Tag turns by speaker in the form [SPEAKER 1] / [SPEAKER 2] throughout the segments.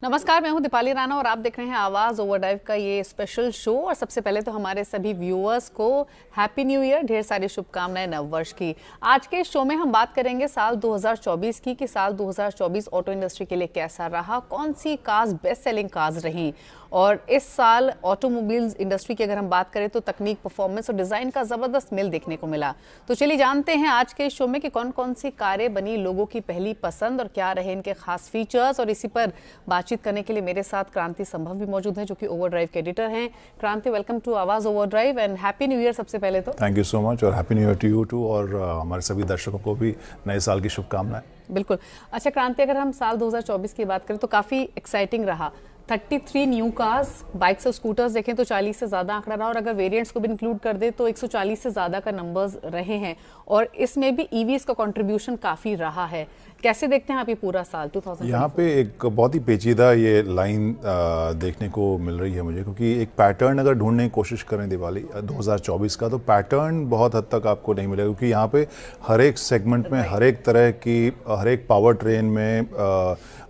[SPEAKER 1] नमस्कार, मैं हूं दीपाली राणा और आप देख रहे हैं आवाज ओवरड्राइव का ये स्पेशल शो। और सबसे पहले तो हमारे सभी व्यूअर्स को हैप्पी न्यू ईयर, ढेर सारी शुभकामनाएं नव वर्ष की। आज के शो में हम बात करेंगे साल 2024 की कि साल 2024 ऑटो इंडस्ट्री के लिए कैसा रहा, कौन C cars best selling cars रहीं। और इस साल ऑटोमोबाइल्स इंडस्ट्री की अगर हम बात करें तो तकनीक, परफॉर्मेंस और डिजाइन का जबरदस्त मेल देखने को मिला। तो चलिए जानते हैं आज के शो में कि कौन कौन सी कारें बनी लोगों की पहली पसंद और क्या रहे इनके खास फीचर्स। और इसी पर बातचीत करने के लिए मेरे साथ क्रांति संभव भी मौजूद हैं जो कि ओवरड्राइव के एडिटर हैं। Kranti, welcome to Awaaz overdrive and happy new year. सबसे पहले तो
[SPEAKER 2] थैंक यू सो मच और happy new year to you too और हमारे सभी दर्शकों को भी नए साल की शुभकामनाएं।
[SPEAKER 1] बिल्कुल। अच्छा क्रांति, अगर हम साल 2024 की बात करें तो काफी एक्साइटिंग रहा। 33 न्यू कार्स, बाइक्स और स्कूटर्स देखें तो 40 से ज़्यादा आंकड़ा रहा और अगर वेरिएंट्स को भी इंक्लूड कर दे तो 140 से ज़्यादा का नंबर्स रहे हैं और इसमें भी ईवीज का कंट्रीब्यूशन काफ़ी रहा है। कैसे देखते हैं आप ये पूरा साल 2024?
[SPEAKER 2] यहाँ पे एक बहुत ही पेचीदा ये लाइन देखने को मिल रही है मुझे, क्योंकि एक पैटर्न अगर ढूंढने की कोशिश करें दिवाली 2024 का तो पैटर्न बहुत हद तक आपको नहीं मिलेगा, क्योंकि यहाँ पे हर एक सेगमेंट में, हर एक तरह की, हर एक पावर ट्रेन में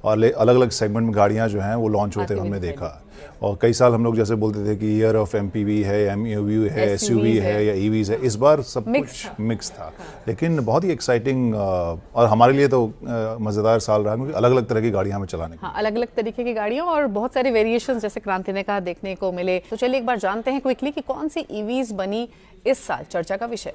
[SPEAKER 2] अलग अलग सेगमेंट में गाड़ियाँ जो हैं वो लॉन्च होते हमने देखा। और कई साल हम लोग जैसे बोलते थे कि ईयर ऑफ एमपीवी है, एमयूवी है, एसयूवी है या ईवीज है। इस बार सब कुछ मिक्स था, लेकिन बहुत ही एक्साइटिंग और हमारे लिए तो मज़ेदार साल रहा, क्योंकि अलग अलग तरह की गाड़ियाँ हमें चलाने
[SPEAKER 1] हाँ, अलग अलग तरीके की गाड़ियों और बहुत सारे वेरिएशंस जैसे क्रांति ने कहा देखने को मिले। तो चलिए एक बार जानते हैं क्विकली कि कौन सी ईवीज बनी इस साल चर्चा का विषय।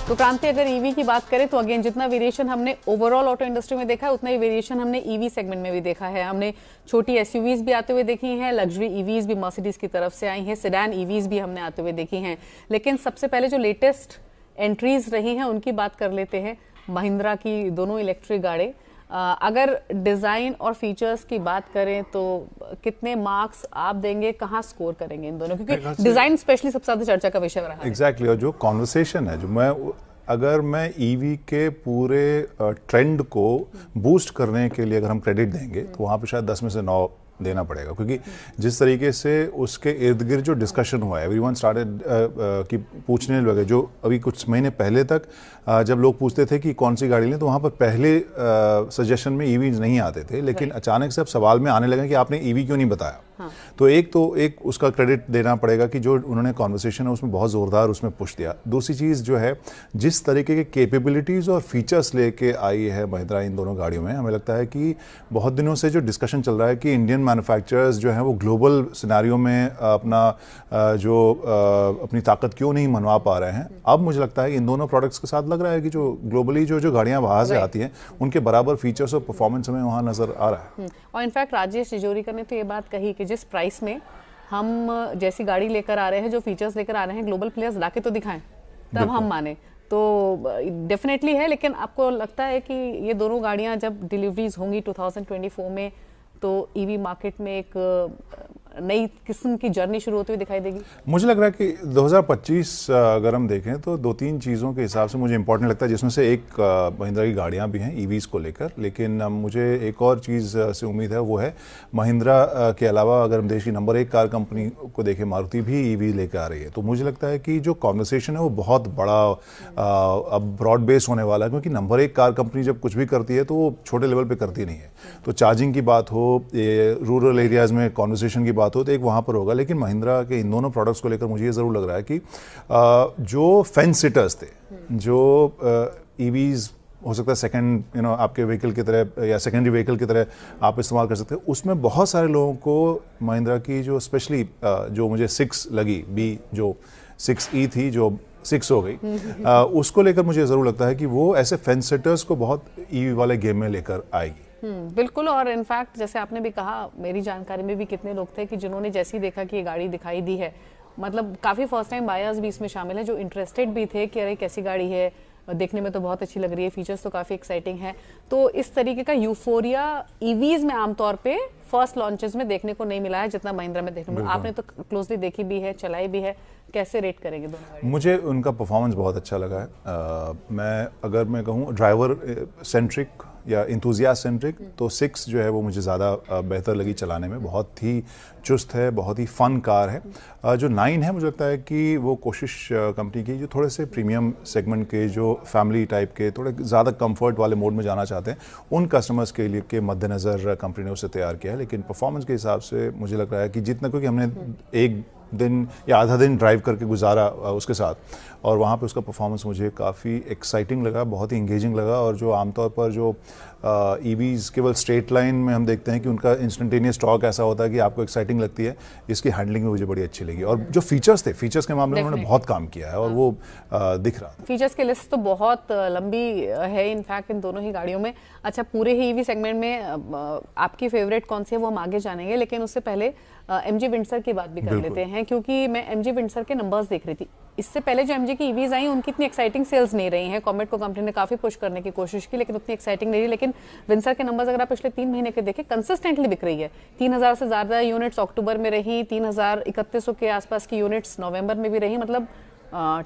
[SPEAKER 1] तो क्रांति, अगर ईवी की बात करें तो अगेन जितना वेरिएशन हमने ओवरऑल ऑटो इंडस्ट्री में देखा है उतना ही वेरिएशन हमने ईवी सेगमेंट में भी देखा है। हमने छोटी एसयूवीज भी आते हुए देखी हैं, लग्जरी ईवीज भी मर्सिडीज की तरफ से आई हैं, सेडान ईवीज भी हमने आते हुए देखी हैं। लेकिन सबसे पहले जो लेटेस्ट एंट्रीज रही हैं उनकी बात कर लेते हैं। महिंद्रा की दोनों इलेक्ट्रिक गाड़ी, अगर डिज़ाइन और फीचर्स की बात करें तो कितने मार्क्स आप देंगे, कहाँ स्कोर करेंगे इन दोनों, क्योंकि डिज़ाइन स्पेशली सबसे ज़्यादा चर्चा का विषय रहा है।
[SPEAKER 2] एग्जैक्टली। और जो कॉन्वर्सेशन है, जो अगर मैं ईवी के पूरे ट्रेंड को बूस्ट करने के लिए अगर हम क्रेडिट देंगे तो वहाँ पे शायद 10 में से 9 देना पड़ेगा, क्योंकि जिस तरीके से उसके इर्द गिर्द जो डिस्कशन हुआ है, एवरीवन स्टार्टेड कि पूछने लगे। जो अभी कुछ महीने पहले तक जब लोग पूछते थे कि कौन सी गाड़ी लें तो वहाँ पर पहले सजेशन में ईवी नहीं आते थे, लेकिन अचानक से अब सवाल में आने लगे कि आपने ईवी क्यों नहीं बताया। हाँ। तो एक उसका क्रेडिट देना पड़ेगा कि जो उन्होंने कॉन्वर्सेशन है उसमें बहुत ज़ोरदार उसमें पुश दिया। दूसरी चीज़ जो है, जिस तरीके के कैपेबिलिटीज़ और फीचर्स लेके आई है महिंद्रा इन दोनों गाड़ियों में, हमें लगता है कि बहुत दिनों से जो डिस्कशन चल रहा है कि इंडियन मैन्युफैक्चरर्स जो हैं वो ग्लोबल सिनेरियो में अपनी ताकत क्यों नहीं मनवा पा रहे हैं। अब मुझे लगता है इन दोनों प्रोडक्ट्स के साथ लग रहा है कि जो ग्लोबली जो गाड़ियाँ बाहर से आती हैं उनके बराबर फीचर्स और परफॉर्मेंस हमें वहाँ नजर आ रहा है।
[SPEAKER 1] और इनफैक्ट राजेश तिजोरीकर ने तो ये बात कही कि जिस प्राइस में हम जैसी गाड़ी लेकर आ रहे हैं, जो फीचर्स लेकर आ रहे हैं, ग्लोबल प्लेयर्स लाके तो दिखाएं तब हम माने। तो डेफिनेटली है, लेकिन आपको लगता है कि ये दोनों गाड़ियां जब डिलीवरीज होंगी 2024 में तो ईवी मार्केट में एक नई किस्म की जर्नी शुरू होती हुई दिखाई देगी?
[SPEAKER 2] मुझे लग रहा है कि 2025 अगर हम देखें तो 2-3 चीज़ों के हिसाब से मुझे इंपॉर्टेंट लगता है, जिसमें से एक महिंद्रा की गाड़ियां भी हैं ईवीज़ को लेकर। लेकिन मुझे एक और चीज़ से उम्मीद है, वो है महिंद्रा के अलावा अगर हम देश की नंबर 1 कार कंपनी को देखें, मारुति भी ईवी लेकर आ रही है। तो मुझे लगता है कि जो कॉन्वर्सेशन है वो बहुत बड़ा अब ब्रॉड बेस होने वाला है, क्योंकि नंबर 1 कार कंपनी जब कुछ भी करती है तो वो छोटे लेवल पर करती नहीं है। तो चार्जिंग की बात हो, रूरल एरियाज़ में कॉन्वर्सेशन की बात हो तो एक वहाँ पर होगा। लेकिन महिंद्रा के इन दोनों प्रोडक्ट्स को लेकर मुझे ये ज़रूर लग रहा है कि जो फेंस सिटर्स थे, जो ईवीज़ हो सकता है सेकंड आपके व्हीकल की तरह या सेकेंडरी व्हीकल की तरह आप इस्तेमाल कर सकते हैं, उसमें बहुत सारे लोगों को महिंद्रा की जो स्पेशली जो मुझे 6 लगी, बी जो 6E थी जो 6 हो गई, उसको लेकर मुझे ज़रूर लगता है कि वो ऐसे फेंस सिटर्स को बहुत ईवी वाले गेम में लेकर आएगी।
[SPEAKER 1] बिल्कुल। और इनफैक्ट जैसे आपने भी कहा, मेरी जानकारी में भी कितने लोग थे कि जिन्होंने जैसे ही देखा कि ये गाड़ी दिखाई दी है, मतलब काफ़ी फर्स्ट टाइम बायर्स भी इसमें शामिल है जो इंटरेस्टेड भी थे कि अरे कैसी गाड़ी है, देखने में तो बहुत अच्छी लग रही है, फीचर्स तो काफ़ी एक्साइटिंग है। तो इस तरीके का यूफोरिया ईवीज में आमतौर पे फर्स्ट लॉन्चेस में देखने को नहीं मिला है जितना महिंद्रा में देखने को मिला। आपने तो क्लोजली देखी भी है, चलाई भी है, कैसे रेट करेंगे दोनों गाड़ी?
[SPEAKER 2] मुझे उनका परफॉर्मेंस बहुत अच्छा लगा है। मैं कहूँ ड्राइवर सेंट्रिक या इंथुजियास्ट सेंट्रिक, तो 6 जो है वो मुझे ज़्यादा बेहतर लगी चलाने में, बहुत ही चुस्त है, बहुत ही फ़न कार है। जो 9 है मुझे लगता है कि वो कोशिश कंपनी की जो थोड़े से प्रीमियम सेगमेंट के, जो फैमिली टाइप के, थोड़े ज़्यादा कंफर्ट वाले मोड में जाना चाहते हैं, उन कस्टमर्स के लिए के मद्देनज़र कंपनी ने उसे तैयार किया है। लेकिन परफॉर्मेंस के हिसाब से मुझे लग रहा है कि जितना, क्योंकि हमने एक दिन या आधा दिन ड्राइव करके गुजारा उसके साथ, और वहाँ पे उसका परफॉर्मेंस मुझे काफ़ी एक्साइटिंग लगा, बहुत ही इंगेजिंग लगा। और जो आमतौर पर जो ईवीज़ केवल स्ट्रेट लाइन में हम देखते हैं कि उनका इंस्टेंटेनियस टॉर्क ऐसा होता है कि आपको एक्साइटिंग लगती है, इसकी हैंडलिंग में मुझे बड़ी अच्छी लगी। और जो फीचर्स थे, फीचर्स के मामले में उन्होंने बहुत काम किया है और वो दिख रहा है।
[SPEAKER 1] फीचर्स की लिस्ट तो बहुत लंबी है इनफैक्ट इन दोनों ही गाड़ियों में। अच्छा, पूरे ही ईवी सेगमेंट में आपकी फेवरेट कौन सी है वो हम आगे जानेंगे, लेकिन उससे पहले एमजी विंडसर की बात भी कर लेते हैं, क्योंकि मैं एमजी विंडसर के नंबर्स देख रही थी। इससे पहले जो एमजी की ईवीज आई उनकी इतनी एक्साइटिंग सेल्स नहीं रही हैं। कॉमेट को कंपनी ने काफी पुश करने की कोशिश की, लेकिन उतनी एक्साइटिंग नहीं रही। लेकिन विंडसर के नंबर्स अगर आप पिछले 3 महीने के देखें, कंसिस्टेंटली बिक रही है। 3000 से ज्यादा यूनिट्स अक्टूबर में रही, 3100 के आसपास की यूनिट्स नवंबर में भी रही। मतलब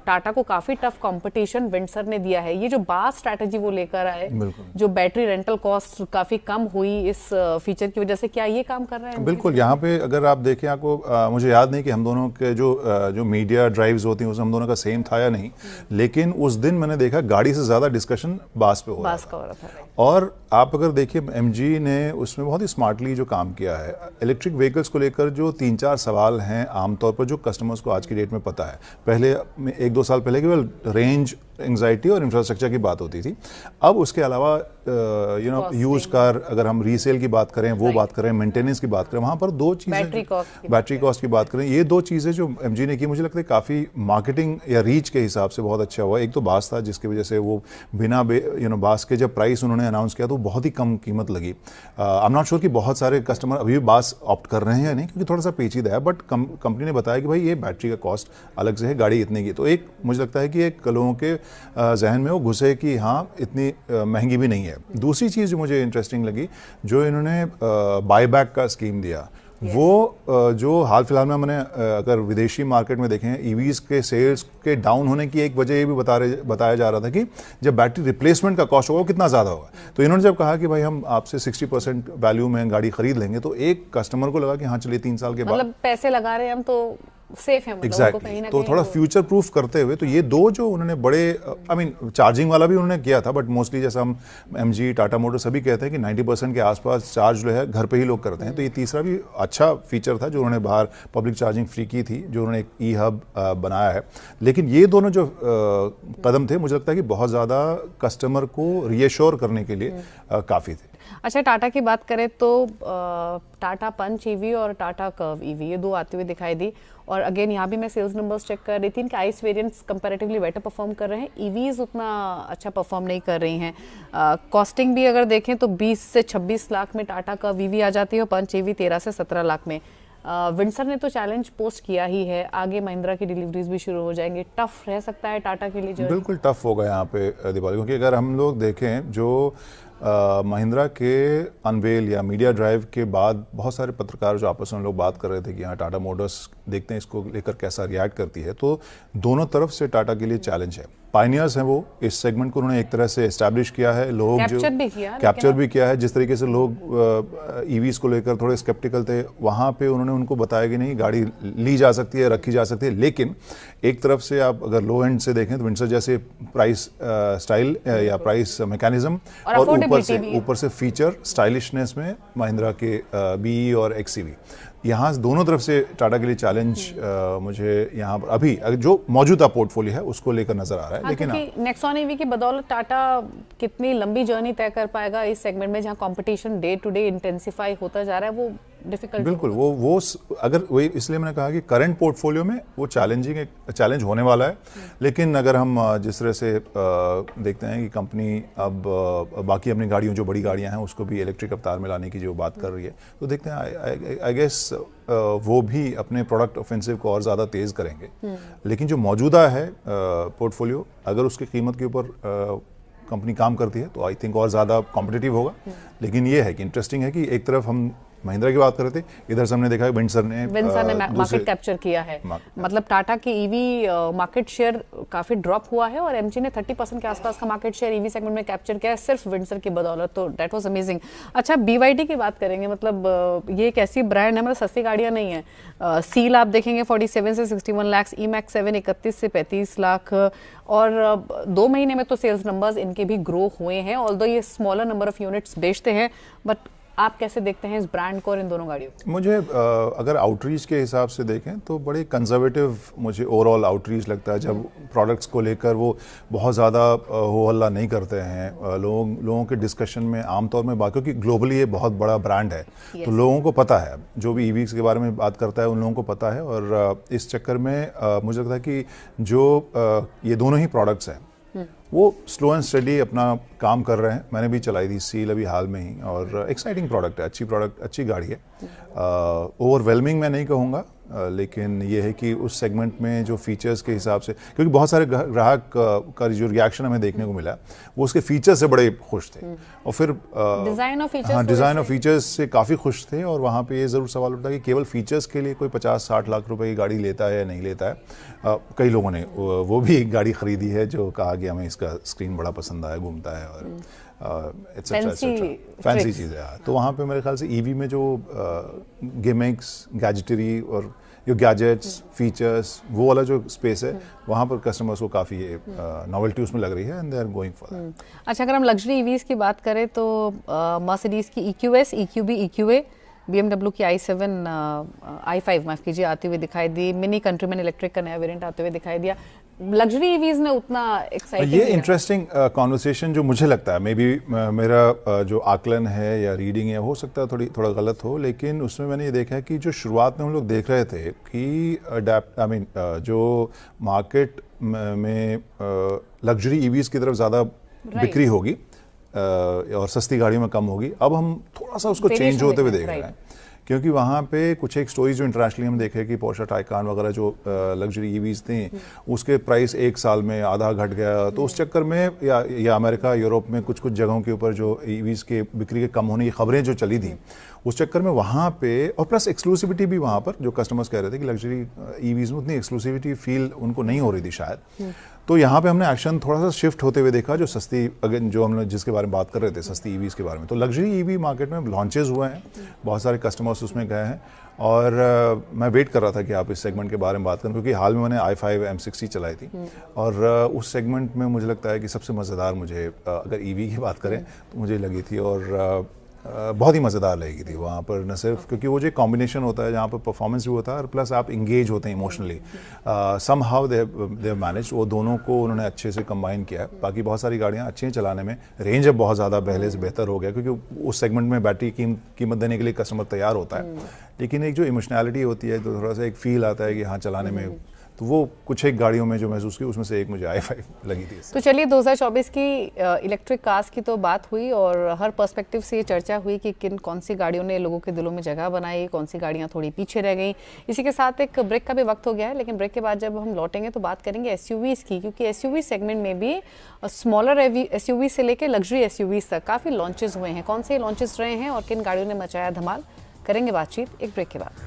[SPEAKER 1] टाटा को काफी टफ कंपटीशन विंडसर ने दिया है। ये जो बास स्ट्रैटेजी वो लेकर आए, जो बैटरी रेंटल कॉस्ट काफी कम हुई इस फीचर की वजह से, क्या ये काम कर रहा है?
[SPEAKER 2] बिल्कुल। यहाँ पे अगर आप देखें, आपको मुझे याद नहीं कि हम दोनों के जो मीडिया ड्राइव्स होती हैं उसमें हम दोनों का सेम था या नहीं, लेकिन उस दिन मैंने देखा गाड़ी से ज्यादा डिस्कशन बास पे हो रहा था। और आप अगर देखिए, एमजी ने उसमें बहुत ही स्मार्टली जो काम किया है, इलेक्ट्रिक व्हीकल्स को लेकर जो 3-4 सवाल हैं आमतौर पर जो कस्टमर्स को आज की डेट में पता है, पहले 1-2 साल पहले केवल रेंज एंग्जाइटी और इंफ्रास्ट्रक्चर की बात होती थी। अब उसके अलावा यूज कार, अगर हम रीसेल की बात करें, वो बात करें, मेंटेनेंस की बात करें, वहाँ पर 2 चीज़ें, बैटरी कॉस्ट की बात करें, ये 2 चीज़ें जो एमजी ने की, मुझे लगता है काफ़ी मार्केटिंग या रीच के हिसाब से बहुत अच्छा हुआ। एक तो बास था जिसकी वजह से वो बिना बास के जब प्राइस उन्होंने अनाउंस किया तो बहुत ही कम कीमत लगी। आई एम नॉट श्योर कि बहुत सारे कस्टमर अभी भी बास ऑप्ट कर रहे हैं या नहीं, क्योंकि थोड़ा सा पेचीदा है, बट कंपनी ने बताया कि भाई ये बैटरी का कॉस्ट अलग से है, गाड़ी इतने की। तो एक मुझे लगता है कि एक लोगों के जहन में वो घुसे कि हाँ इतनी महंगी भी नहीं है। दूसरी चीज़ जो मुझे इंटरेस्टिंग लगी, जो इन्होंने बायबैक का स्कीम दिया, वो जो हाल फिलहाल में मैंने अगर विदेशी मार्केट में देखें, ईवीज़ के सेल्स के डाउन होने की एक वजह ये भी बताया जा रहा था कि जब बैटरी रिप्लेसमेंट का कॉस्ट होगा वो कितना ज़्यादा होगा। तो इन्होंने जब कहा कि भाई हम आपसे 60% वैल्यू में गाड़ी खरीद लेंगे, तो एक कस्टमर को लगा कि हाँ चलिए 3 साल के बाद,
[SPEAKER 1] मतलब पैसे लगा रहे हैं हम तो सेफ है, मतलब
[SPEAKER 2] exactly.
[SPEAKER 1] कहीं ना
[SPEAKER 2] तो
[SPEAKER 1] कहीं
[SPEAKER 2] थोड़ा फ्यूचर प्रूफ करते हुए, तो ये 2 जो उन्होंने बड़े, आई मीन चार्जिंग वाला भी उन्होंने किया था, बट मोस्टली जैसा हम एमजी, टाटा मोटर सभी कहते हैं कि 90% के आसपास चार्ज जो है घर पे ही लोग करते हैं। तो ये तीसरा भी अच्छा फीचर था जो उन्होंने बाहर पब्लिक चार्जिंग फ्री की थी, जो उन्होंने एक ई हब बनाया है। लेकिन ये दोनों जो कदम थे, मुझे लगता है कि बहुत ज़्यादा कस्टमर को रीएश्योर करने के लिए काफ़ी थे।
[SPEAKER 1] अच्छा, टाटा की बात करें तो टाटा पंच ईवी और टाटा कर्व ईवी, ये 2 आते हुए दिखाई दी। और अगेन यहाँ भी मैं सेल्स नंबर्स चेक कर रही थी, इनके ice variants comparatively better perform कर रहे हैं, ईवीज उतना अच्छा परफॉर्म नहीं कर रही हैं। कॉस्टिंग भी अगर देखें तो 20 से 26 लाख में टाटा कर्व ईवी आ जाती है और पंच ईवी 13 से 17 लाख में। विंडसर ने तो चैलेंज पोस्ट किया ही है, आगे महिंद्रा की डिलीवरीज भी शुरू हो जाएंगे। टफ रह सकता है टाटा के लिए जो?
[SPEAKER 2] बिल्कुल टफ होगा यहाँ पे दीपावली, क्योंकि अगर हम लोग देखें जो महिंद्रा के अनवेल या मीडिया ड्राइव के बाद बहुत सारे पत्रकार जो आपस में लोग बात कर रहे थे कि यहाँ टाटा मोटर्स देखते हैं इसको लेकर कैसा रिएक्ट करती है, तो दोनों तरफ से टाटा के लिए चैलेंज है। पायनियर्स हैं वो, इस सेगमेंट को उन्होंने एक तरह से एस्टैब्लिश किया है, लोग जो कैप्चर भी किया है। जिस तरीके से लोग ईवीज़ को लेकर थोड़े स्केप्टिकल थे, वहाँ पे उन्होंने उनको बताया कि नहीं, गाड़ी ली जा सकती है, रखी जा सकती है। लेकिन एक तरफ से आप अगर लो एंड से देखें तो विंडसर जैसे प्राइस स्टाइल या प्राइस मैकेनिज्म, और ऊपर से फीचर स्टाइलिशनेस में महिंद्रा के बीई और एक्सईवी, यहाँ दोनों तरफ से टाटा के लिए चैलेंज मुझे यहाँ पर अभी जो मौजूदा पोर्टफोलियो है उसको लेकर नजर आ रहा है। लेकिन
[SPEAKER 1] नेक्सॉन ईवी की बदौलत टाटा कितनी लंबी जर्नी तय कर पाएगा इस सेगमेंट में, जहाँ competition day to day intensify होता जा रहा है, वो डिफिकल्ट?
[SPEAKER 2] बिल्कुल, अगर वही इसलिए मैंने कहा कि करंट पोर्टफोलियो में वो चैलेंज होने वाला है। लेकिन अगर हम जिस तरह से देखते हैं कि कंपनी अब बाकी अपनी गाड़ियों, जो बड़ी गाड़ियां हैं, उसको भी इलेक्ट्रिक अवतार में लाने की जो बात कर रही है, तो देखते हैं आई गेस वो भी अपने प्रोडक्ट ऑफेंसिव को और ज़्यादा तेज़ करेंगे। लेकिन जो मौजूदा है पोर्टफोलियो, अगर उसकी कीमत के ऊपर कंपनी काम करती है तो आई थिंक और ज़्यादा कॉम्पिटिटिव होगा। लेकिन ये है कि इंटरेस्टिंग है कि एक तरफ हम महिंद्रा की बात कर रहे थे, इधर से हमने देखा है विंडसर ने
[SPEAKER 1] मार्केट कैप्चर किया है। मतलब टाटा की ईवी मार्केट शेयर काफी ड्रॉप हुआ है और एमजी ने 30% के आसपास का मार्केट शेयर ईवी सेगमेंट में कैप्चर किया है सिर्फ विंडसर की बदौलत। तो दैट वाज अमेजिंग। अच्छा, BYD की बात करेंगे, मतलब ये एक ऐसी ब्रांड है, मतलब सस्ती गाड़ियां नहीं है। सील आप देखेंगे 47 से 61 लाख, EMAX 7 31 से 35 लाख, और 2 महीने में तो सेल्स नंबर्स इनके भी ग्रो हुए हैं। ऑल्दो ये स्मॉलर नंबर ऑफ यूनिट्स बेचते हैं, बट आप कैसे देखते हैं इस ब्रांड को और इन दोनों गाड़ियों को?
[SPEAKER 2] मुझे अगर आउटरीच के हिसाब से देखें तो बड़े कंजर्वेटिव मुझे ओवरऑल आउटरीच लगता है। जब प्रोडक्ट्स को लेकर वो बहुत ज़्यादा हो हल्ला नहीं करते हैं, लोगों के डिस्कशन में आमतौर में बात, क्योंकि ग्लोबली ये बहुत बड़ा ब्रांड है। तो लोगों को पता है, जो भी ईवीज के बारे में बात करता है उन लोगों को पता है। और इस चक्कर में मुझे लगता है कि जो ये दोनों ही प्रोडक्ट्स हैं वो स्लो एंड स्टडी अपना काम कर रहे हैं। मैंने भी चलाई थी सील अभी हाल में ही, और एक्साइटिंग प्रोडक्ट है, अच्छी गाड़ी है। ओवरवेलमिंग मैं नहीं कहूँगा, लेकिन ये है कि उस सेगमेंट में जो फीचर्स के हिसाब से, क्योंकि बहुत सारे ग्राहक का जो रिएक्शन हमें देखने को मिला वो उसके फीचर्स से बड़े खुश थे, और फिर
[SPEAKER 1] डिज़ाइन
[SPEAKER 2] और फीचर्स से काफ़ी खुश थे। और वहाँ पे ये ज़रूर सवाल उठता है कि केवल फीचर्स के लिए कोई 50-60 लाख रुपए की गाड़ी लेता है या नहीं लेता है। कई लोगों ने वो भी एक गाड़ी खरीदी है जो कहा कि हमें इसका स्क्रीन बड़ा पसंद आया, घूमता है और फैंसी चीज़ है। तो वहाँ पे मेरे ख्याल से ईवी में जो गिमिक्स, गैजेटरी और जो गैजेट्स, फीचर्स, वो वाला जो स्पेस है, वहाँ पर कस्टमर्स को काफ़ी नॉवेल्टी उसमें लग रही है, and they are going for that.
[SPEAKER 1] अच्छा, अगर हम लग्जरी ईवीज की बात करें तो मर्सिडीज की EQS, EQB, EQA, BMW की i5 माफ कीजिए आती हुई दिखाई दी, मिनी कंट्रीमैन इलेक्ट्रिक का नया वेरिएंट आते हुए दिखाई दिया। लग्जरी ईवीज ने उतना एक्साइटिंग,
[SPEAKER 2] ये इंटरेस्टिंग कॉन्वर्सेशन जो मुझे लगता है, मे बी मेरा जो आकलन है या रीडिंग है, हो सकता है थोड़ा गलत हो, लेकिन उसमें मैंने ये देखा है कि जो शुरुआत में हम लोग देख रहे थे कि जो मार्केट में लग्जरी ईवीज की तरफ ज़्यादा बिक्री होगी और सस्ती गाड़ियों में कम होगी, अब हम थोड़ा सा उसको चेंज होते हुए देख रहे हैं। क्योंकि वहाँ पे कुछ एक स्टोरीज जो इंटरनेशनली हम देखे कि पोर्शे टाइकान वगैरह जो लग्जरी ईवीज थी, उसके प्राइस 1 साल में आधा घट गया। तो उस चक्कर में या अमेरिका, यूरोप में कुछ जगहों के ऊपर जो ईवीज के बिक्री के कम होने की खबरें जो चली थी, उस चक्कर में वहाँ पे, और प्लस एक्सक्लूसिविटी भी वहाँ पर जो कस्टमर्स कह रहे थे कि लग्जरी ईवीज में उतनी एक्सक्लूसिविटी फील उनको नहीं हो रही थी शायद। तो यहाँ पे हमने एक्शन थोड़ा सा शिफ्ट होते हुए देखा, जो सस्ती, अगर जो हमने जिसके बारे में बात कर रहे थे, सस्ती ईवीज के बारे में। तो लग्जरी ईवी मार्केट में लॉन्चेस हुए हैं, बहुत सारे कस्टमर्स उसमें गए हैं, और मैं वेट कर रहा था कि आप इस सेगमेंट के बारे में बात करें, क्योंकि हाल में मैंने i5 M60 चलाई थी, और उस सेगमेंट में मुझे लगता है कि सबसे मज़ेदार मुझे, अगर ईवी की बात करें तो मुझे लगी थी, और बहुत ही मज़ेदार लगी थी वहाँ पर। न सिर्फ क्योंकि वो जो कॉम्बिनेशन होता है जहाँ पर परफॉर्मेंस भी होता है और प्लस आप इंगेज होते हैं emotionally, somehow they manage, वो दोनों को उन्होंने अच्छे से कंबाइन किया है। बाकी बहुत सारी गाड़ियाँ अच्छी हैं चलाने में, रेंज अब बहुत ज़्यादा पहले से बेहतर हो गया, क्योंकि उस सेगमेंट में बैटरी कीमत देने के लिए कस्टमर तैयार होता है। लेकिन एक जो इमोशनैलिटी होती है, तो थोड़ा सा एक फील आता है कि हाँ चलाने में, तो वो कुछ एक गाड़ियों में जो महसूस की, उसमें से एक मुझे i5 लगी थी।
[SPEAKER 1] तो चलिए 2024 की इलेक्ट्रिक कार्स की तो बात हुई, और हर पर्सपेक्टिव से ये चर्चा हुई कि कौन सी गाड़ियों ने लोगों के दिलों में जगह बनाई, कौन सी गाड़ियां थोड़ी पीछे रह गई। इसी के साथ एक ब्रेक का भी वक्त हो गया है, लेकिन ब्रेक के बाद जब हम लौटेंगे तो बात करेंगे SUVs की, क्योंकि SUV सेगमेंट में भी स्मॉलर SUV से लेकर लग्जरी SUVs तक काफ़ी लॉन्चेस हुए हैं। कौन से लॉन्चेस रहे हैं और किन गाड़ियों ने मचाया धमाल, करेंगे बातचीत एक ब्रेक के बाद।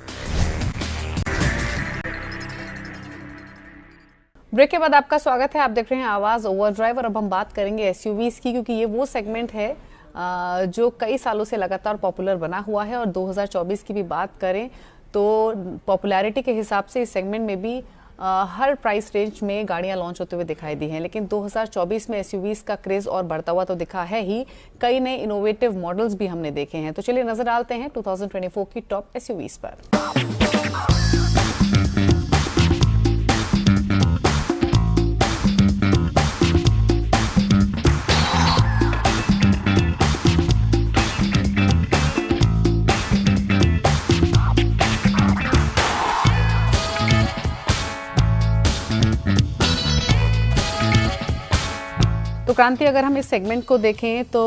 [SPEAKER 1] ब्रेक के बाद आपका स्वागत है, आप देख रहे हैं आवाज़ ओवरड्राइव, और अब हम बात करेंगे SUVs की, क्योंकि ये वो सेगमेंट है जो कई सालों से लगातार पॉपुलर बना हुआ है। और 2024 की भी बात करें तो पॉपुलैरिटी के हिसाब से इस सेगमेंट में भी हर प्राइस रेंज में गाड़ियां लॉन्च होते हुए दिखाई दी हैं। लेकिन 2024 में SUVs का क्रेज और बढ़ता हुआ तो दिखा है ही, कई नए इनोवेटिव मॉडल्स भी हमने देखे हैं। तो चलिए नजर डालते हैं 2024 की टॉप SUVs पर। तो क्रांति, अगर हम इस सेगमेंट को देखें तो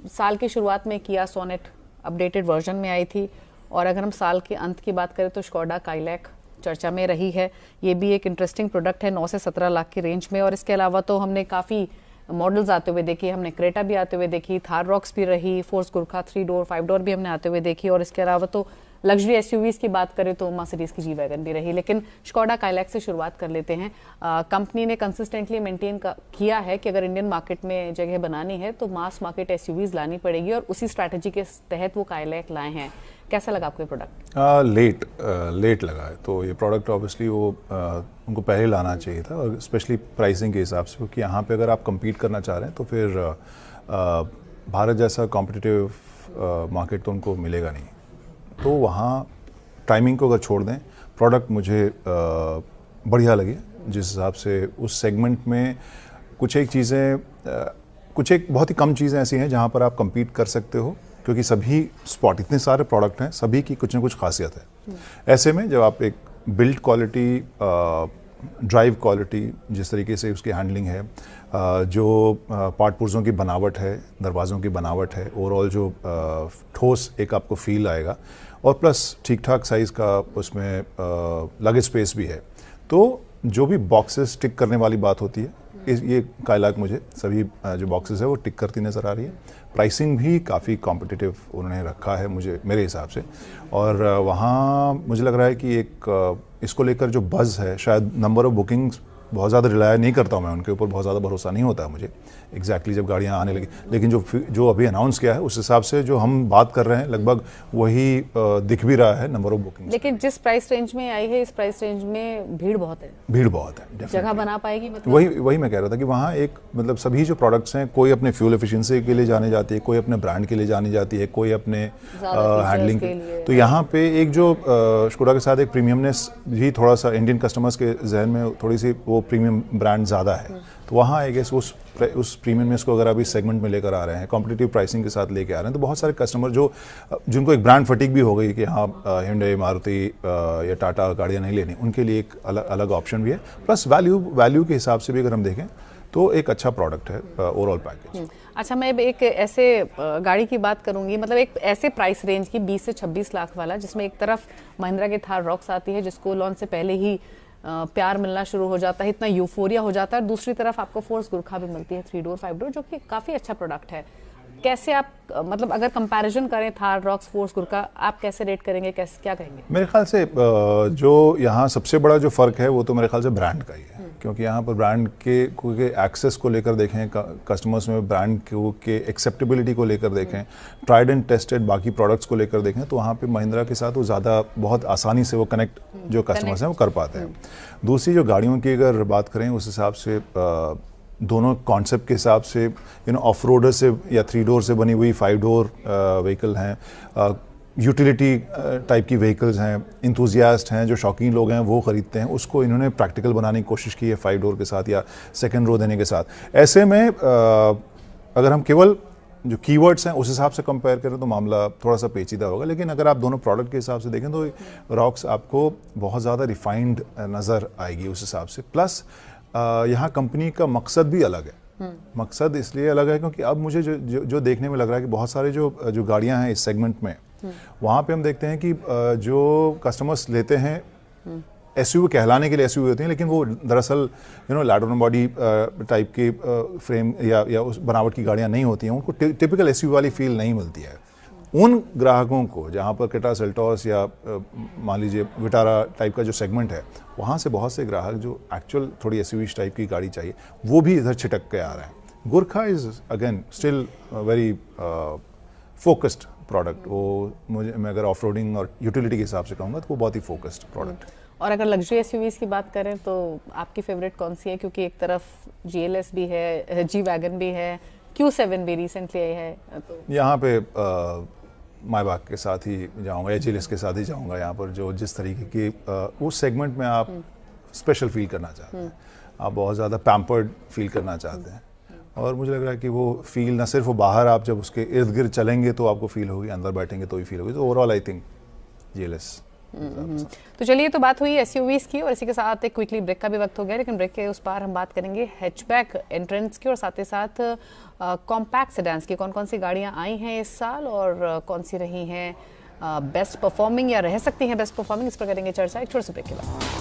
[SPEAKER 1] साल की शुरुआत में किया सोनेट अपडेटेड वर्जन में आई थी, और अगर हम साल के अंत की बात करें तो स्कोडा काइलैक चर्चा में रही है। ये भी एक इंटरेस्टिंग प्रोडक्ट है 9 से 17 लाख की रेंज में। और इसके अलावा तो हमने काफ़ी मॉडल्स आते हुए देखी, हमने क्रेटा भी आते हुए देखी, थार रॉक्स भी रही, फोर्स गुरखा 3 डोर 5 डोर भी हमने आते हुए देखी, और इसके अलावा तो लग्जरी एसयूवीज की बात करें तो मर्सिडीज की जी वैगन भी रही। लेकिन स्कोडा काइलैक से शुरुआत कर लेते हैं। कंपनी ने कंसिस्टेंटली मेंटेन किया है कि अगर इंडियन मार्केट में जगह बनानी है तो मास मार्केट एसयूवीज लानी पड़ेगी, और उसी स्ट्रैटेजी के तहत वो काइलैक लाए हैं। कैसा लगा आपको ये प्रोडक्ट?
[SPEAKER 2] लेट लगा है, तो ये प्रोडक्ट ऑब्वियसली वो उनको पहले लाना चाहिए था, और स्पेशली प्राइसिंग के हिसाब से, क्योंकि यहाँ पे अगर आप compete करना चाह रहे हैं तो फिर भारत जैसा कॉम्पिटिटिव मार्केट तो उनको मिलेगा नहीं। तो वहाँ टाइमिंग को अगर छोड़ दें, प्रोडक्ट मुझे बढ़िया लगी। जिस हिसाब से उस सेगमेंट में कुछ एक बहुत ही कम चीज़ें ऐसी हैं जहाँ पर आप compete कर सकते हो, क्योंकि सभी स्पॉट इतने सारे प्रोडक्ट हैं, सभी की कुछ ना कुछ खासियत है। ऐसे में जब आप एक बिल्ड क्वालिटी, ड्राइव क्वालिटी, जिस तरीके से उसकी हैंडलिंग है, जो पार्ट पुर्जों की बनावट है, दरवाज़ों की बनावट है, ओवरऑल जो ठोस एक आपको फील आएगा, और प्लस ठीक ठाक साइज़ का उसमें लगेज स्पेस भी है, तो जो भी बॉक्सेस टिक करने वाली बात होती है, ये काइलैक मुझे सभी जो बॉक्सेस है वो टिक करती नज़र आ रही है। प्राइसिंग भी काफ़ी कॉम्पिटिटिव उन्होंने रखा है मेरे हिसाब से, और वहाँ मुझे लग रहा है कि एक इसको लेकर जो बज़ है, शायद नंबर ऑफ़ बुकिंग्स बहुत ज़्यादा रिलाय नहीं करता हूँ मैं, उनके ऊपर बहुत ज़्यादा भरोसा नहीं होता है मुझे एग्जैक्टली जब गाड़ियाँ आने लगी, लेकिन जो अभी अनाउंस किया है उस हिसाब से जो हम बात कर रहे हैं लगभग वही दिख भी रहा है नंबर ऑफ बुकिंग।
[SPEAKER 1] लेकिन जिस प्राइस रेंज में आई है, इस प्राइस रेंज में भीड़ बहुत है, जगह बना पाएगी मतलब?
[SPEAKER 2] वही मैं कह रहा था कि वहाँ एक मतलब सभी जो प्रोडक्ट्स हैं, कोई अपने फ्यूल एफिशिएंसी के लिए जाने जाती है, कोई अपने ब्रांड के लिए जानी जाती है, कोई अपने हैंडलिंग के लिए। तो यहाँ पे एक जो स्कोडा के साथ एक प्रीमियमनेस भी थोड़ा सा इंडियन कस्टमर्स के जहन में थोड़ी सी वो प्रीमियम ब्रांड ज़्यादा है, तो वहाँ आई गेस उस प्रीमियमनेस को अगर आप इस सेगमेंट में लेकर आ रहे हैं, कॉम्पिटिटिव प्राइसिंग के साथ लेकर आ रहे हैं, तो बहुत सारे कस्टमर जिनको एक ब्रांड फटीग भी हो गई कि हाँ हिंडई, मारुति या टाटा गाड़ियाँ नहीं लेनी, उनके लिए एक अलग ऑप्शन भी है। प्लस वैल्यू के हिसाब से भी अगर हम देखें तो एक अच्छा प्रोडक्ट है ओवरऑल पैकेज।
[SPEAKER 1] अच्छा, मैं एक ऐसे गाड़ी की बात करूंगी, मतलब एक ऐसे प्राइस रेंज की 20 से 26 लाख वाला, जिसमें एक तरफ महिंद्रा की थार रॉक्स आती है जिसको लॉन्च से पहले ही प्यार मिलना शुरू हो जाता है, इतना यूफोरिया हो जाता है। दूसरी तरफ आपको फोर्स गुरखा भी मिलती है 3 डोर 5 डोर, जो कि काफ़ी अच्छा प्रोडक्ट है। कैसे आप मतलब अगर कंपैरिजन करें थार रॉक्स फोर्स गुरखा, आप कैसे रेट करेंगे, क्या कहेंगे?
[SPEAKER 2] मेरे ख्याल से जो यहाँ सबसे बड़ा जो फ़र्क है वो तो मेरे ख्याल से ब्रांड का ही है, क्योंकि यहाँ पर ब्रांड के एक्सेस को लेकर देखें, कस्टमर्स में ब्रांड के एक्सेप्टेबिलिटी को लेकर देखें, ट्राइड एंड टेस्टेड बाकी प्रोडक्ट्स को लेकर देखें, तो वहाँ पे महिंद्रा के साथ वो ज़्यादा बहुत आसानी से वो कनेक्ट जो कस्टमर्स हैं वो कर पाते हैं। दूसरी जो गाड़ियों की अगर बात करें उस हिसाब से दोनों कॉन्सेप्ट के हिसाब से ऑफ रोडर से या 3 डोर से बनी हुई 5 डोर व्हीकल हैं, यूटिलिटी टाइप की व्हीकल्स हैं, इंथुजियास्ट हैं, जो शौकीन लोग हैं वो ख़रीदते हैं, उसको इन्होंने प्रैक्टिकल बनाने की कोशिश की है 5 डोर के साथ या सेकंड रो देने के साथ। ऐसे में अगर हम केवल जो कीवर्ड्स हैं उस हिसाब से कंपेयर करें तो मामला थोड़ा सा पेचीदा होगा, लेकिन अगर आप दोनों प्रोडक्ट के हिसाब से देखें तो रॉक्स आपको बहुत ज़्यादा रिफाइंड नज़र आएगी उस हिसाब से। प्लस यहाँ कंपनी का मकसद भी अलग है। मकसद इसलिए अलग है क्योंकि अब मुझे जो देखने में लग रहा है कि बहुत सारे जो गाड़ियाँ हैं इस सेगमेंट में, वहाँ पे हम देखते हैं कि जो कस्टमर्स लेते हैं एसयूवी कहलाने के लिए एसयूवी होती हैं, लेकिन वो दरअसल लैडर बॉडी टाइप की फ्रेम या उस बनावट की गाड़ियाँ नहीं होती हैं, उनको टिपिकल एसयूवी वाली फील नहीं मिलती है। उन ग्राहकों को जहाँ पर क्रेटा सेल्टॉस या मान लीजिए विटारा टाइप का जो सेगमेंट है, वहाँ से बहुत से ग्राहक जो एक्चुअल थोड़ी एसयूवी टाइप की गाड़ी चाहिए वो भी इधर छिटक के आ रहे हैं। Gurkha is again still very focused product. वो मैं अगर ऑफ रोडिंग और यूटिलिटी के हिसाब से कहूँगा तो वो बहुत ही फोकस्ड प्रोडक्ट है।
[SPEAKER 1] और अगर लग्जरी एसयूवीज़ की बात करें तो आपकी फेवरेट कौन सी है? क्योंकि एक तरफ GLS भी है, जी वैगन भी है, Q7 भी रिसेंटली आई है, तो यहाँ
[SPEAKER 2] पे मायबाग के साथ ही जाऊंगा या GLS के साथ ही जाऊंगा। यहाँ पर जो जिस तरीके की उस सेगमेंट में आप स्पेशल फील करना चाहते हैं, आप बहुत ज़्यादा पैम्पर्ड फील करना चाहते हैं, और मुझे लग रहा है कि वो फील ना सिर्फ वो बाहर आप जब उसके इर्द गिर्द चलेंगे तो आपको फील होगी, अंदर बैठेंगे तो ही फील होगी। तो ओवरऑल आई थिंक GLS।
[SPEAKER 1] तो चलिए, तो बात हुई एसयूवीज की और इसी के साथ एक क्विकली ब्रेक का भी वक्त हो गया, लेकिन ब्रेक के उस पार हम बात करेंगे हैचबैक एंट्रेंस की और साथ ही साथ कॉम्पैक्ट सेडान्स की। कौन कौन सी गाड़ियां आई हैं इस साल और कौन सी रही हैं बेस्ट परफॉर्मिंग या रह सकती हैं बेस्ट परफॉर्मिंग, इस पर करेंगे चर्चा एक छोटे से ब्रेक के बाद।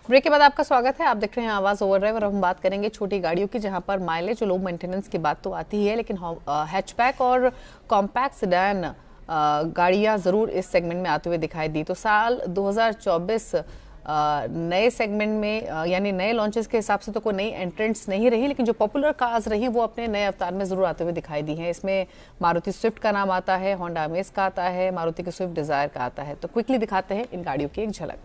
[SPEAKER 1] ब्रेक के बाद आपका स्वागत है। आप देख रहे हैं आवाज़ ओवरड्राइव और हम बात करेंगे छोटी गाड़ियों की, जहां पर माइलेज और लो मेंटेनेंस की बात तो आती ही है, लेकिन हैचबैक और कॉम्पैक्ट सेडान गाड़ियां ज़रूर इस सेगमेंट में आते हुए दिखाई दी। तो साल 2024 नए सेगमेंट में यानी नए लॉन्चेस के हिसाब से तो कोई नई एंट्रेंट्स नहीं रही, लेकिन जो पॉपुलर कार्स रही वो अपने नए अवतार में ज़रूर आते हुए दिखाई दी हैं। इसमें मारुति स्विफ्ट का नाम आता है, होंडा अमेज का आता है, मारुति के स्विफ्ट डिज़ायर का आता है। तो क्विकली दिखाते हैं इन गाड़ियों की एक झलक।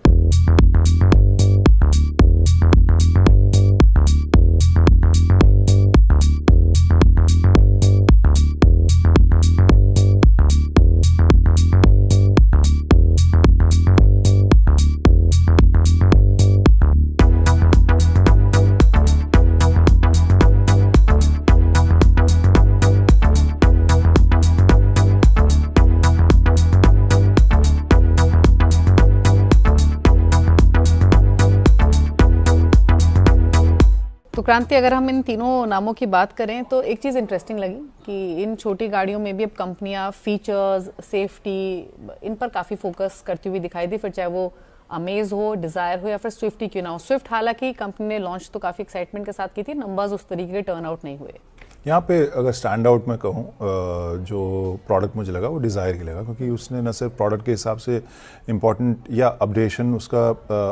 [SPEAKER 1] तो क्रांति, अगर हम इन तीनों नामों की बात करें तो एक चीज़ इंटरेस्टिंग लगी कि इन छोटी गाड़ियों में भी अब कंपनियां फीचर्स, सेफ्टी, इन पर काफ़ी फोकस करती हुई दिखाई दी। फिर चाहे वो अमेज हो, डिज़ायर हो या फिर स्विफ्ट ही क्यों ना हो। स्विफ्ट हालांकि कंपनी ने लॉन्च तो काफ़ी एक्साइटमेंट के साथ की थी, नंबर्स उस तरीके के टर्न आउट नहीं हुए।
[SPEAKER 2] यहाँ पे अगर स्टैंड आउट में कहूँ, जो प्रोडक्ट मुझे लगा वो डिज़ायर की लगा, क्योंकि उसने न सिर्फ प्रोडक्ट के हिसाब से इम्पॉर्टेंट या अपडेशन उसका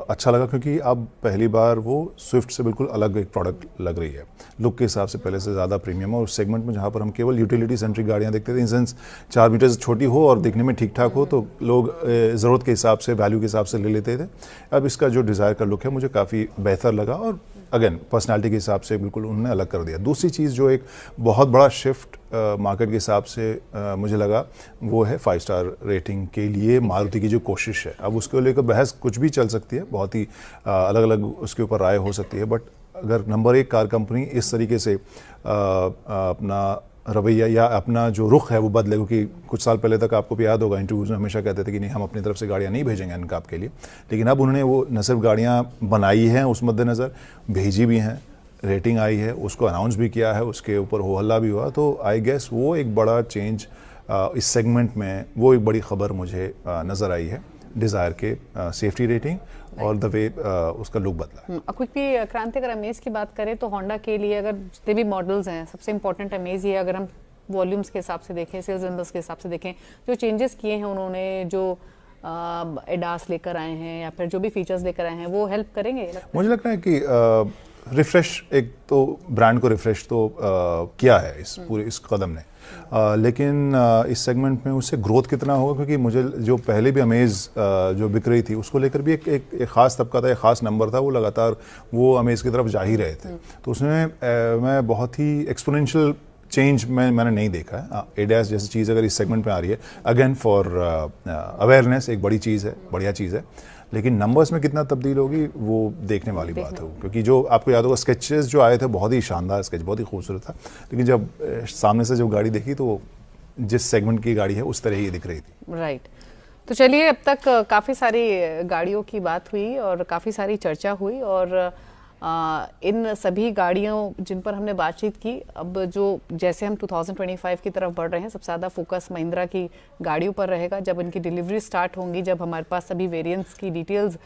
[SPEAKER 2] अच्छा लगा, क्योंकि अब पहली बार वो स्विफ्ट से बिल्कुल अलग एक प्रोडक्ट लग रही है लुक के हिसाब से, पहले से ज़्यादा प्रीमियम। और उस सेगमेंट में जहाँ पर हम केवल यूटिलिटी सेंट्रिक गाड़ियाँ देखते थे, इन सेंस 4 मीटर से छोटी हो और दिखने में ठीक ठाक हो, तो लोग ज़रूरत के हिसाब से, वैल्यू के हिसाब से ले लेते थे। अब इसका जो डिज़ायर का लुक है मुझे काफ़ी बेहतर लगा और अगेन पर्सनालिटी के हिसाब से बिल्कुल उन्होंने अलग कर दिया। दूसरी चीज़ जो एक बहुत बड़ा शिफ्ट मार्केट के हिसाब से मुझे लगा वो है 5 स्टार रेटिंग के लिए मारुति की जो कोशिश है। अब उसको लेकर बहस कुछ भी चल सकती है, बहुत ही अलग अलग उसके ऊपर राय हो सकती है, बट अगर नंबर 1 कार कंपनी इस तरीके से अपना रवैया या अपना जो रुख है वो बदले, क्योंकि कुछ साल पहले तक आपको भी याद होगा इंटरव्यूज़ में हमेशा कहते थे कि नहीं, हम अपनी तरफ से गाड़ियाँ नहीं भेजेंगे एनकाप के लिए, लेकिन अब उन्होंने वो न सिर्फ गाड़ियाँ बनाई हैं उस मद्देनज़र, भेजी भी हैं, रेटिंग आई है, उसको अनाउंस भी किया है, उसके ऊपर हो हल्ला भी हुआ। तो आई गेस वो एक बड़ा चेंज इस सेगमेंट में, वो एक बड़ी खबर मुझे नज़र आई है, डिज़ायर के सेफ्टी रेटिंग और द वे उसका लुक बदला।
[SPEAKER 1] क्विकली क्रांति, अगर अमेज की बात करें तो होंडा के लिए अगर जितने भी मॉडल्स हैं, सबसे इंपॉर्टेंट अमेज ही है। अगर हम वॉल्यूम्स के हिसाब से देखें, सेल्स नंबर्स के हिसाब से देखें, जो चेंजेस किए हैं उन्होंने, जो एडास लेकर आए हैं या फिर जो भी फीचर्स लेकर आए हैं, वो हेल्प करेंगे?
[SPEAKER 2] मुझे लगता है कि रिफ्रेश, एक तो ब्रांड को रिफ्रेश तो किया है इस पूरे इस कदम ने, लेकिन इस सेगमेंट में उससे ग्रोथ कितना होगा, क्योंकि मुझे जो पहले भी अमेज जो बिक रही थी उसको लेकर भी एक ख़ास तबका था, एक ख़ास नंबर था, वो लगातार वो अमेज की तरफ जा ही रहे थे। तो उसमें मैं बहुत ही एक्सपोनेंशियल चेंज मैंने नहीं देखा है। एडीएस जैसी चीज़ अगर इस सेगमेंट में आ रही है, अगेन फॉर अवेयरनेस, एक बड़ी चीज़ है, बढ़िया चीज़ है, लेकिन नंबर्स में कितना तब्दील होगी वो देखने वाली बात है। क्योंकि जो आपको याद होगा स्केचेस जो आए थे, बहुत ही शानदार स्केच, बहुत ही खूबसूरत था, लेकिन जब सामने से जब गाड़ी देखी तो जिस सेगमेंट की गाड़ी है उस तरह ही दिख रही थी।
[SPEAKER 1] राइट। तो चलिए, अब तक काफ़ी सारी गाड़ियों की बात हुई और काफ़ी सारी चर्चा हुई और इन सभी गाड़ियों जिन पर हमने बातचीत की, अब जो जैसे हम 2025 की तरफ बढ़ रहे हैं, सबसे ज़्यादा फोकस महिंद्रा की गाड़ियों पर रहेगा। जब इनकी डिलीवरी स्टार्ट होंगी, जब हमारे पास सभी वेरिएंट्स की डिटेल्स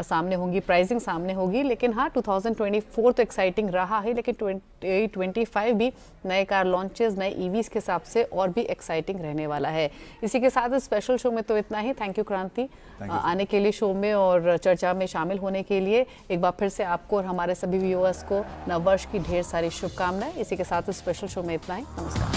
[SPEAKER 1] सामने होंगी, प्राइसिंग सामने होगी। लेकिन हाँ, 2024 तो एक्साइटिंग रहा है, लेकिन 2025 भी नए कार लॉन्चेस, नए ईवीज के हिसाब से और भी एक्साइटिंग रहने वाला है। इसी के साथ स्पेशल शो में तो इतना ही। थैंक यू क्रांति आने के लिए शो में और चर्चा में शामिल होने के लिए। एक बार फिर से आपको और हमारे सभी व्यूअर्स को नववर्ष की ढेर सारी शुभकामनाएं। इसी के साथ स्पेशल शो में इतना ही। नमस्कार।